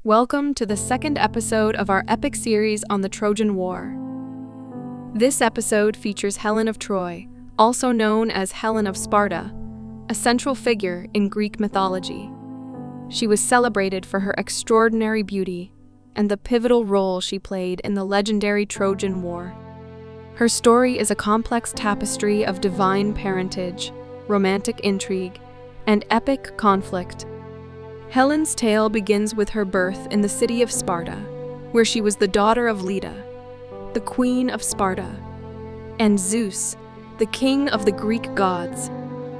Welcome to the second episode of our epic series on the Trojan War. This episode features Helen of Troy, also known as Helen of Sparta, a central figure in Greek mythology. She was celebrated for her extraordinary beauty and the pivotal role she played in the legendary Trojan War. Her story is a complex tapestry of divine parentage, romantic intrigue, and epic conflict. Helen's tale begins with her birth in the city of Sparta, where she was the daughter of Leda, the queen of Sparta, and Zeus, the king of the Greek gods.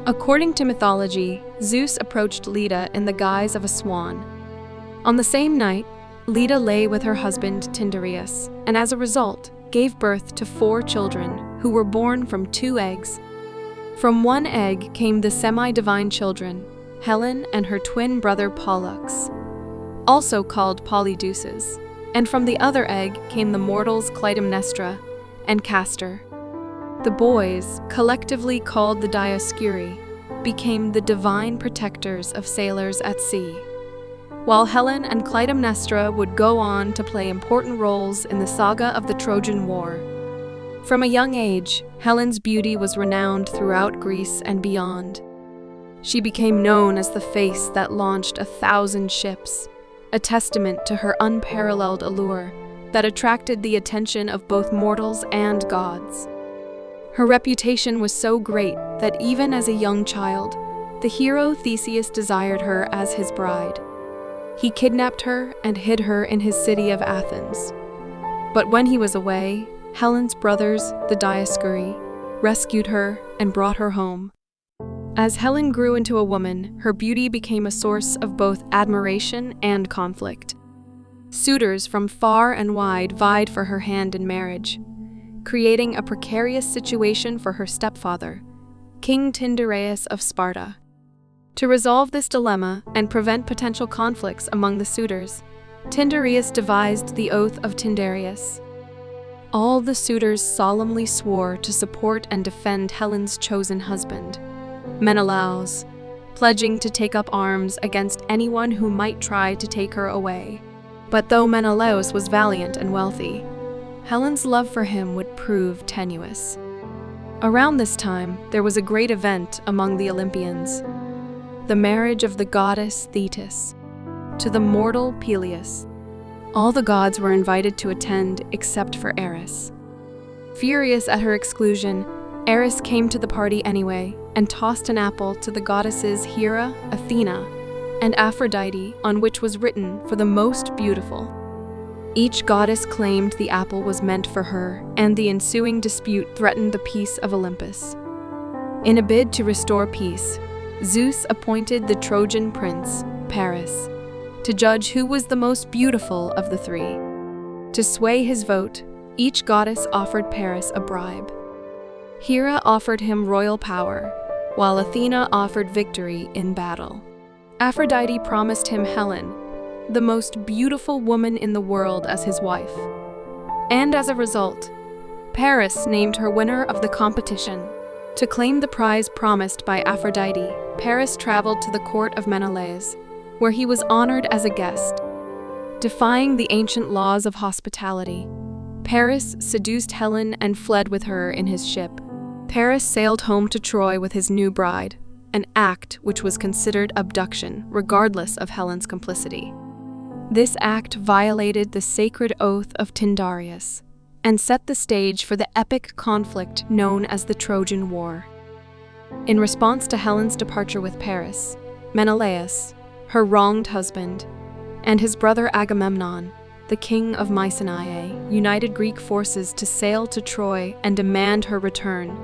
According to mythology, Zeus approached Leda in the guise of a swan. On the same night, Leda lay with her husband Tyndareus, and as a result, gave birth to 4 children who were born from 2 eggs. From one egg came the semi-divine children, Helen and her twin brother Pollux, also called Polydeuces, and from the other egg came the mortals Clytemnestra and Castor. The boys, collectively called the Dioscuri, became the divine protectors of sailors at sea, while Helen and Clytemnestra would go on to play important roles in the saga of the Trojan War. From a young age, Helen's beauty was renowned throughout Greece and beyond. She became known as the face that launched 1,000 ships, a testament to her unparalleled allure that attracted the attention of both mortals and gods. Her reputation was so great that even as a young child, the hero Theseus desired her as his bride. He kidnapped her and hid her in his city of Athens. But when he was away, Helen's brothers, the Dioscuri, rescued her and brought her home. As Helen grew into a woman, her beauty became a source of both admiration and conflict. Suitors from far and wide vied for her hand in marriage, creating a precarious situation for her stepfather, King Tyndareus of Sparta. To resolve this dilemma and prevent potential conflicts among the suitors, Tyndareus devised the Oath of Tyndareus. All the suitors solemnly swore to support and defend Helen's chosen husband, Menelaus, pledging to take up arms against anyone who might try to take her away. But though Menelaus was valiant and wealthy, Helen's love for him would prove tenuous. Around this time, there was a great event among the Olympians, the marriage of the goddess Thetis to the mortal Peleus. All the gods were invited to attend except for Eris. Furious at her exclusion, Eris came to the party anyway and tossed an apple to the goddesses Hera, Athena, and Aphrodite, on which was written, "For the most beautiful." Each goddess claimed the apple was meant for her, and the ensuing dispute threatened the peace of Olympus. In a bid to restore peace, Zeus appointed the Trojan prince, Paris, to judge who was the most beautiful of the 3. To sway his vote, each goddess offered Paris a bribe. Hera offered him royal power, while Athena offered victory in battle. Aphrodite promised him Helen, the most beautiful woman in the world, as his wife. And as a result, Paris named her winner of the competition. To claim the prize promised by Aphrodite, Paris traveled to the court of Menelaus, where he was honored as a guest. Defying the ancient laws of hospitality, Paris seduced Helen and fled with her in his ship. Paris sailed home to Troy with his new bride, an act which was considered abduction, regardless of Helen's complicity. This act violated the sacred oath of Tyndareus and set the stage for the epic conflict known as the Trojan War. In response to Helen's departure with Paris, Menelaus, her wronged husband, and his brother Agamemnon, the king of Mycenae, united Greek forces to sail to Troy and demand her return.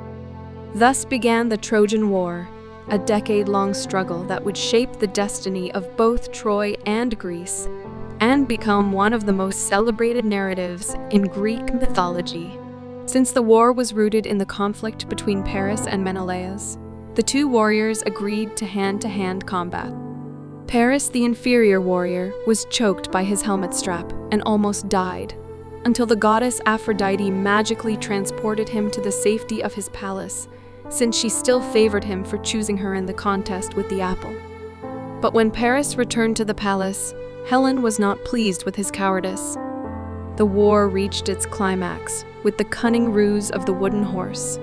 Thus began the Trojan War, a decade-long struggle that would shape the destiny of both Troy and Greece, and become one of the most celebrated narratives in Greek mythology. Since the war was rooted in the conflict between Paris and Menelaus, the 2 warriors agreed to hand-to-hand combat. Paris, the inferior warrior, was choked by his helmet strap and almost died, until the goddess Aphrodite magically transported him to the safety of his palace, since she still favored him for choosing her in the contest with the apple. But when Paris returned to the palace, Helen was not pleased with his cowardice. The war reached its climax with the cunning ruse of the wooden horse.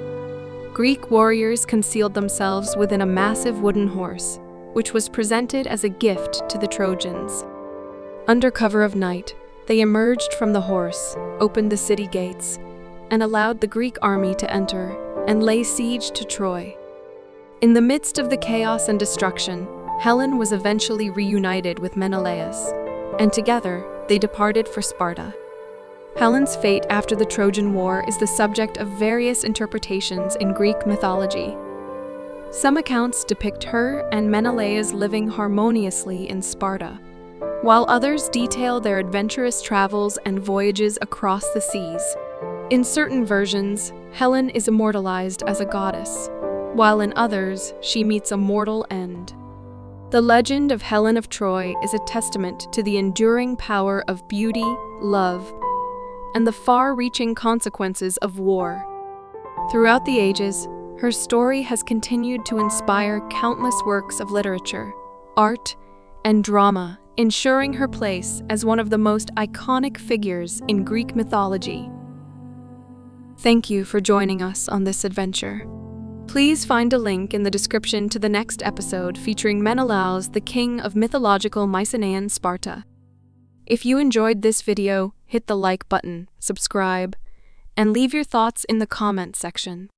Greek warriors concealed themselves within a massive wooden horse, which was presented as a gift to the Trojans. Under cover of night, they emerged from the horse, opened the city gates, and allowed the Greek army to enter and lay siege to Troy. In the midst of the chaos and destruction, Helen was eventually reunited with Menelaus, and together they departed for Sparta. Helen's fate after the Trojan War is the subject of various interpretations in Greek mythology. Some accounts depict her and Menelaus living harmoniously in Sparta, while others detail their adventurous travels and voyages across the seas. In certain versions, Helen is immortalized as a goddess, while in others, she meets a mortal end. The legend of Helen of Troy is a testament to the enduring power of beauty, love, and the far-reaching consequences of war. Throughout the ages, her story has continued to inspire countless works of literature, art, and drama, ensuring her place as one of the most iconic figures in Greek mythology. Thank you for joining us on this adventure. Please find a link in the description to the next episode featuring Menelaus, the king of mythological Mycenaean Sparta. If you enjoyed this video, hit the like button, subscribe, and leave your thoughts in the comment section.